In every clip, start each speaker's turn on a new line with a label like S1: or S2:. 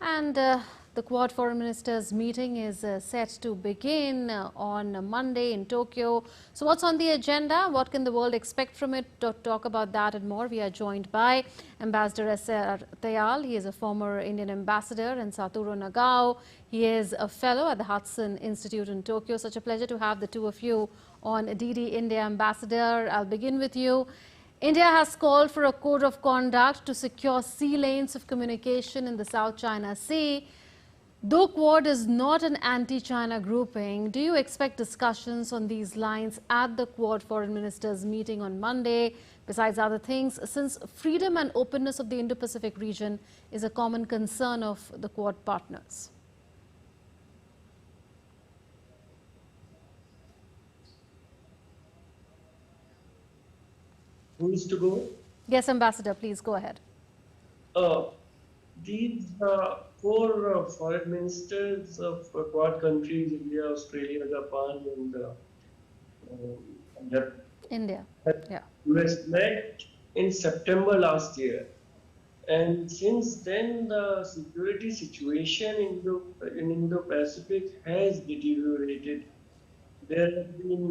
S1: And the Quad Foreign Ministers meeting is set to begin on Monday in Tokyo. So what's on the agenda? What can the world expect from it? To talk about that and more, we are joined by Ambassador S.R. Tayal. He is a former Indian ambassador, and Satoru Nagao. He is a fellow at the Hudson Institute in Tokyo. Such a pleasure to have the two of you on DD India. Ambassador, I'll begin with you. India has called for a code of conduct to secure sea lanes of communication in the South China Sea. Though Quad is not an anti-China grouping, do you expect discussions on these lines at the Quad Foreign Ministers meeting on Monday? Besides other things, since freedom and openness of the Indo-Pacific region is a common concern of the Quad partners.
S2: Who is to go?
S1: Yes, Ambassador, please go ahead.
S2: These four foreign ministers of Quad countries, India, Australia, Japan, and
S1: India, yeah.
S2: US met in September last year. And since then, the security situation in Indo-Pacific has deteriorated. There have been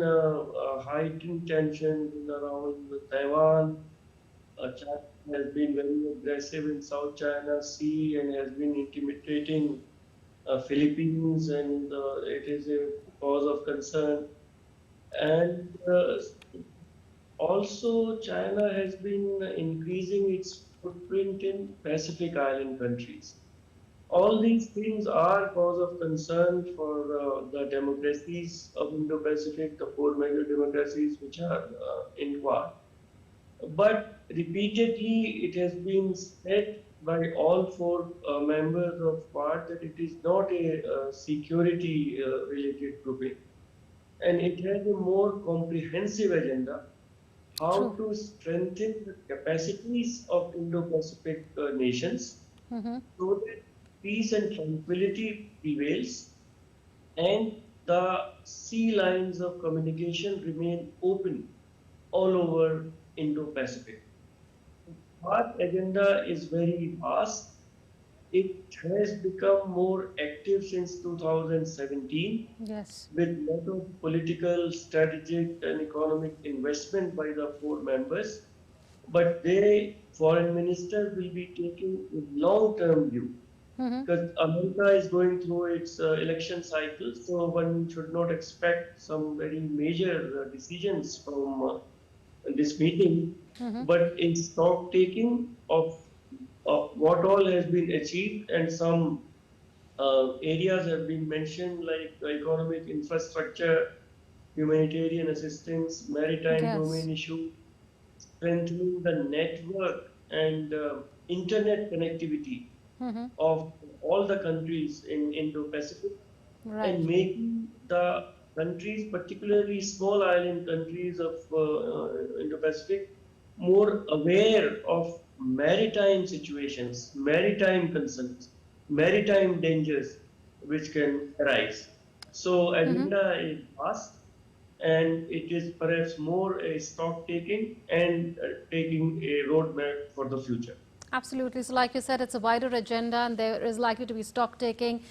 S2: heightened tensions around Taiwan. China has been very aggressive in South China Sea and has been intimidating Philippines, and it is a cause of concern. And also, China has been increasing its footprint in Pacific Island countries. All these things are cause of concern for the democracies of Indo-Pacific, the four major democracies which are in Quad. But repeatedly, it has been said by all four members of Quad that it is not a security-related grouping. And it has a more comprehensive agenda, how to strengthen the capacities of Indo-Pacific nations so that peace and tranquility prevails and the sea lines of communication remain open all over Indo-Pacific. Our agenda is very vast. It has become more active since 2017 with a lot of political, strategic and economic investment by the four members. But they, foreign ministers, will be taking a long-term view. Because America is going through its election cycle, so one should not expect some very major decisions from this meeting, but in stock taking of what all has been achieved, and some areas have been mentioned like economic infrastructure, humanitarian assistance, maritime domain issue, strengthening the network and internet connectivity of all the countries in Indo-Pacific, and making the countries, particularly small island countries of Indo-Pacific, more aware of maritime situations, maritime concerns, maritime dangers which can arise. So agenda is vast, and it is perhaps more a stock taking and taking a roadmap for the future.
S1: Absolutely. So like you said, it's a wider agenda and there is likely to be stock taking.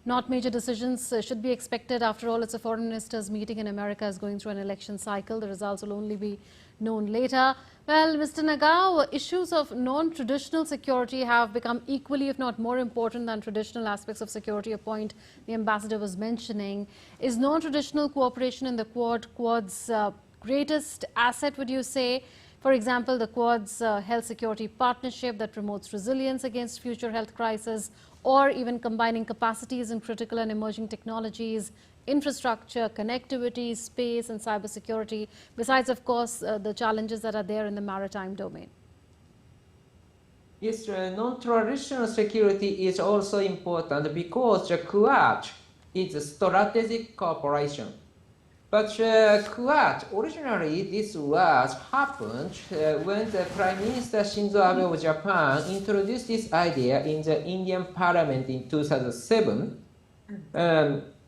S1: Not major decisions should be expected. After all, it's a foreign ministers meeting and America is going through an election cycle. The results will only be known later. Well, Mr. Nagao, issues of non-traditional security have become equally, if not more important than traditional aspects of security, a point the ambassador was mentioning. Is non-traditional cooperation in the Quad's greatest asset, would you say? For example, the Quad's health security partnership that promotes resilience against future health crises, or even combining capacities in critical and emerging technologies, infrastructure, connectivity, space and cybersecurity, besides, of course, the challenges that are there in the maritime domain.
S3: Yes, non-traditional security is also important because the Quad is a strategic cooperation. But Quad, originally this was happened when the Prime Minister Shinzo Abe of Japan introduced this idea in the Indian Parliament in 2007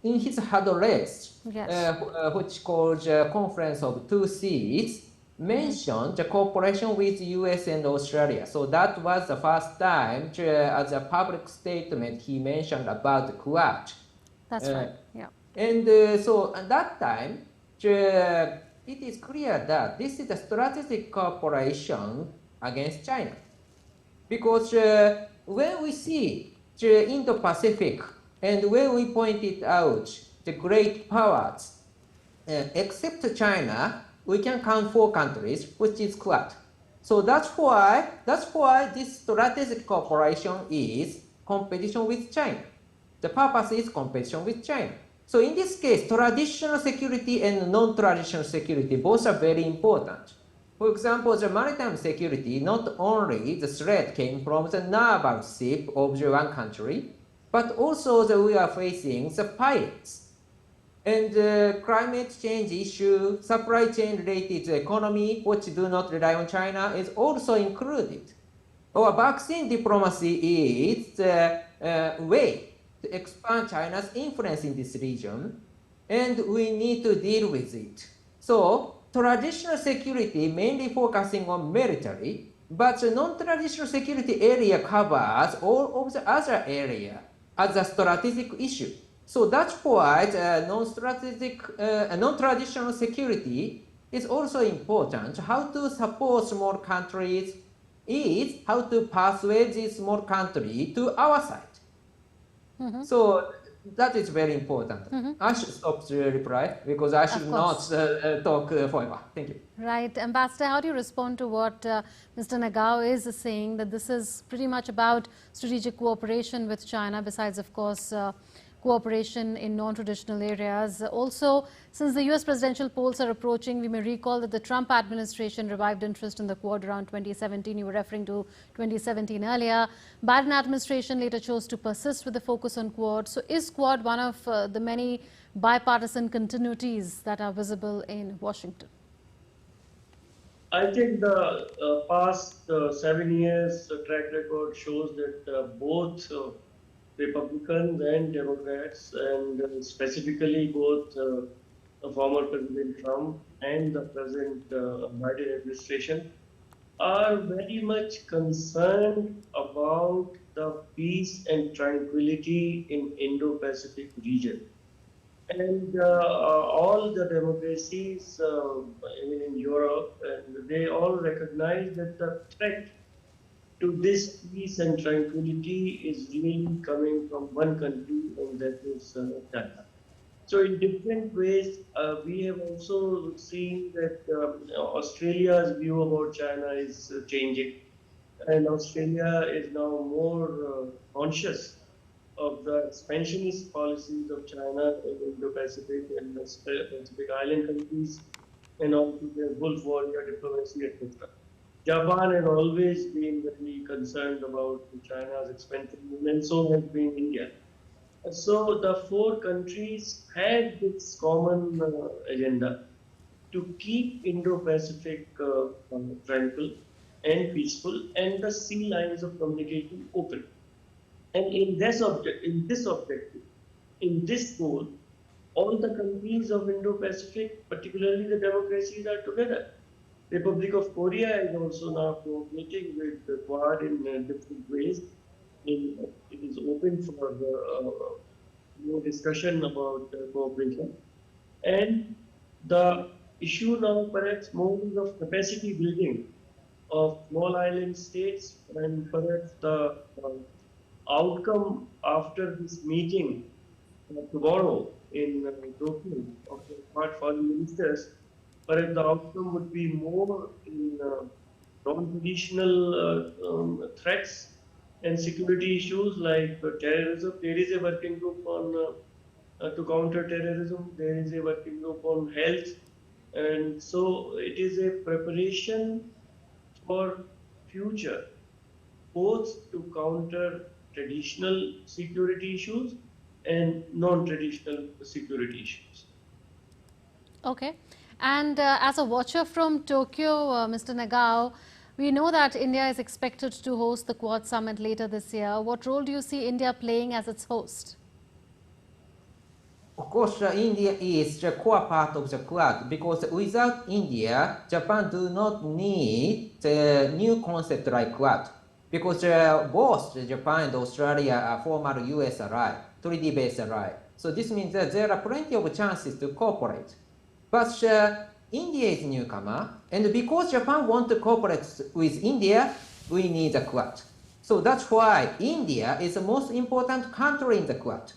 S3: in his address, which called Conference of Two Seas. mentioned the cooperation with US and Australia. So that was the first time as a public statement he mentioned about the Quad.
S1: That's right. Yeah.
S3: And so at that time, it is clear that this is a strategic cooperation against China. Because when we see the Indo-Pacific and when we pointed out the great powers, except China, we can count 4 countries, which is Quad. So that's why this strategic cooperation is competition with China. The purpose is competition with China. So in this case, traditional security and non-traditional security both are very important. For example, the maritime security, not only the threat came from the naval ship of the one country, but also we are facing the pirates. And the climate change issue, supply chain related to economy, which do not rely on China, is also included. Our vaccine diplomacy is the way to expand China's influence in this region, and we need to deal with it. So traditional security mainly focusing on military, but the non-traditional security area covers all of the other area as a strategic issue. So that's why the non-traditional security is also important. How to support small countries is how to persuade this small country to our side. So that is very important. I should stop the reply because I should not talk forever. Thank you.
S1: Right. Ambassador, how do you respond to what Mr. Nagao is saying, that this is pretty much about strategic cooperation with China, besides, of course, cooperation in non-traditional areas? Also, since the US presidential polls are approaching, we may recall that the Trump administration revived interest in the Quad around 2017. You were referring to 2017 earlier. Biden administration later chose to persist with the focus on Quad. So is Quad one of the many bipartisan continuities that are visible in Washington?
S2: I think the past 7 years track record shows that both Republicans and Democrats, and specifically both former President Trump and the present Biden administration, are very much concerned about the peace and tranquility in Indo-Pacific region. And all the democracies, even in Europe, and they all recognize that the threat to this peace and tranquility is really coming from one country, and that is China. So in different ways, we have also seen that Australia's view about China is changing, and Australia is now more conscious of the expansionist policies of China in Indo-Pacific and the Pacific Island countries, and also their Gulf warrior diplomacy, etc. Japan has always been very concerned about China's expansion, and so has been India. So the 4 countries had this common agenda to keep Indo-Pacific tranquil and peaceful, and the sea lines of communication open. And in this objective, in this goal, all the countries of Indo-Pacific, particularly the democracies, are together. Republic of Korea is also now cooperating with the Quad in different ways. It is open for more discussion about cooperation. And the issue now perhaps more is of capacity building of small island states, and perhaps the outcome after this meeting tomorrow in Tokyo of the Quad foreign ministers, perhaps the outcome would be more in non-traditional threats and security issues like terrorism. There is a working group on to counter terrorism. There is a working group on health, and so it is a preparation for future, both to counter traditional security issues and non-traditional security issues.
S1: Okay. And as a watcher from Tokyo, Mr. Nagao, we know that India is expected to host the Quad Summit later this year. What role do you see India playing as its host?
S3: Of course, India is the core part of the Quad because without India, Japan do not need the new concept like Quad because both Japan and Australia are former US ally, treaty-based ally. So this means that there are plenty of chances to cooperate. But India is newcomer, and because Japan wants to cooperate with India, we need a Quad. So that's why India is the most important country in the Quad.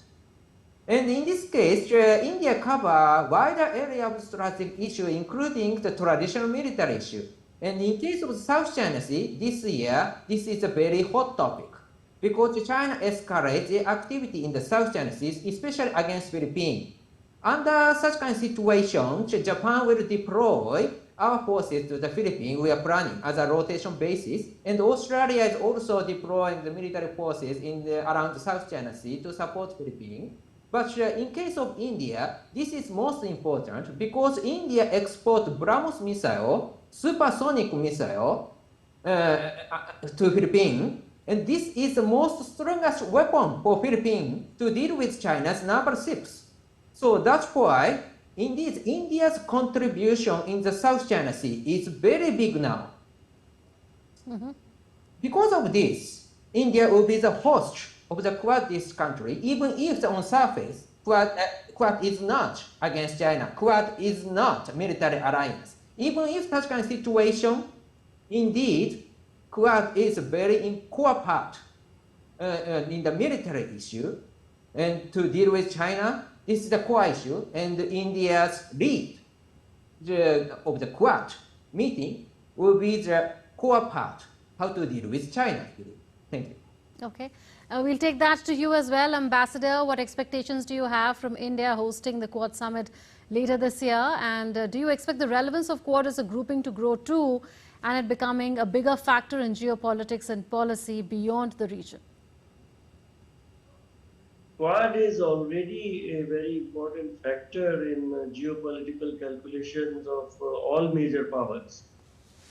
S3: And in this case, India covers a wider area of strategic issue, including the traditional military issue. And in case of South China Sea, this year, this is a very hot topic because China escalates the activity in the South China Sea, especially against Philippines. Under such kind of situation, Japan will deploy our forces to the Philippines. We are planning as a rotation basis, and Australia is also deploying the military forces around the South China Sea to support Philippines. But in case of India, this is most important because India exports BrahMos missile, supersonic missile to Philippines, and this is the most strongest weapon for Philippines to deal with China's naval ships. So that's why, indeed, India's contribution in the South China Sea is very big now. Because of this, India will be the host of the Quad-ish country, even if on surface, Quad is not against China. Quad is not a military alliance. Even if such kind of situation, indeed, Quad is a very core part in the military issue, and to deal with China, this is the core issue, and India's lead of the Quad meeting will be the core part, how to deal with China. Thank you.
S1: Okay. We'll take that to you as well, Ambassador. What expectations do you have from India hosting the Quad Summit later this year? And do you expect the relevance of Quad as a grouping to grow too, and it becoming a bigger factor in geopolitics and policy beyond the region?
S2: Quad is already a very important factor in geopolitical calculations of all major powers.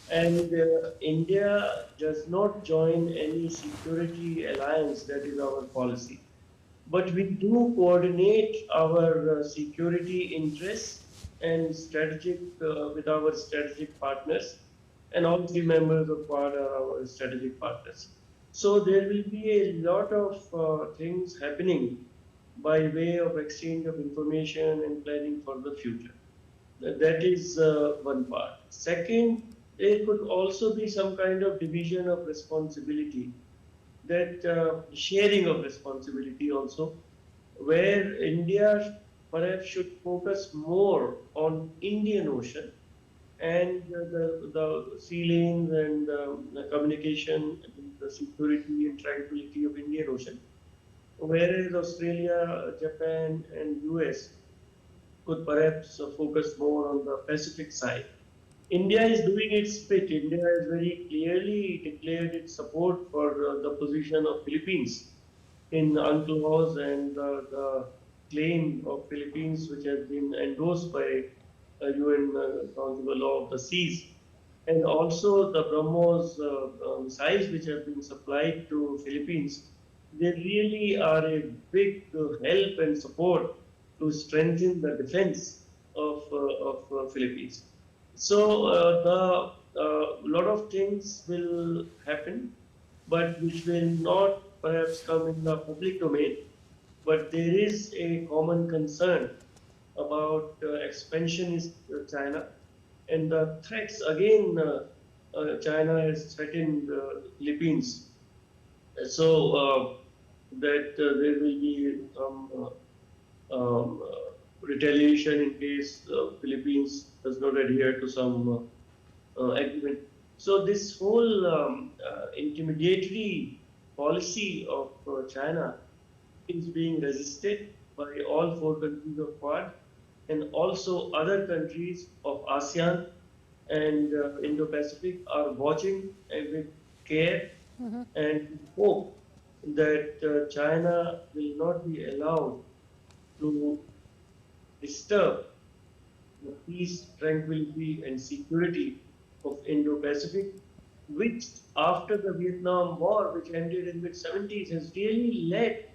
S2: And India does not join any security alliance, that is our policy. But we do coordinate our security interests and strategic with our strategic partners, and all three members of Quad are our strategic partners. So there will be a lot of things happening by way of exchange of information and planning for the future. That is one part. Second, there could also be some kind of division of responsibility, that sharing of responsibility also, where India perhaps should focus more on Indian Ocean and the sea lanes and the communication, the security and tranquility of Indian Ocean, whereas Australia, Japan, and US could perhaps focus more on the Pacific side. India is doing its bit. India has very clearly declared its support for the position of Philippines in UNCLOS and the claim of Philippines, which has been endorsed by UN Council of Law of the Seas, and also the BrahMos missiles which have been supplied to Philippines. They really are a big help and support to strengthen the defense of Philippines. So a lot of things will happen, but which will not perhaps come in the public domain. But there is a common concern about expansionist China, and the threats again. China has threatened the Philippines, so that there will be some retaliation in case Philippines does not adhere to some agreement. So this whole intimidatory policy of China is being resisted by all four countries of Quad and also other countries of ASEAN and Indo-Pacific are watching with care and hope that China will not be allowed to disturb the peace, tranquility, and security of Indo-Pacific, which after the Vietnam War, which ended in mid-70s, has really led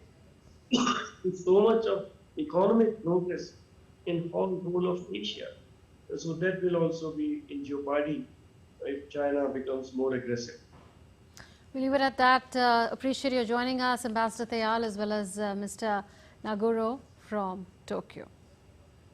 S2: to so much of economic progress in whole of Asia. So that will also be in jeopardy if China becomes more aggressive.
S1: We'll leave it at that. Appreciate you joining us, Ambassador Tayal, as well as Mr. Naguro from Tokyo.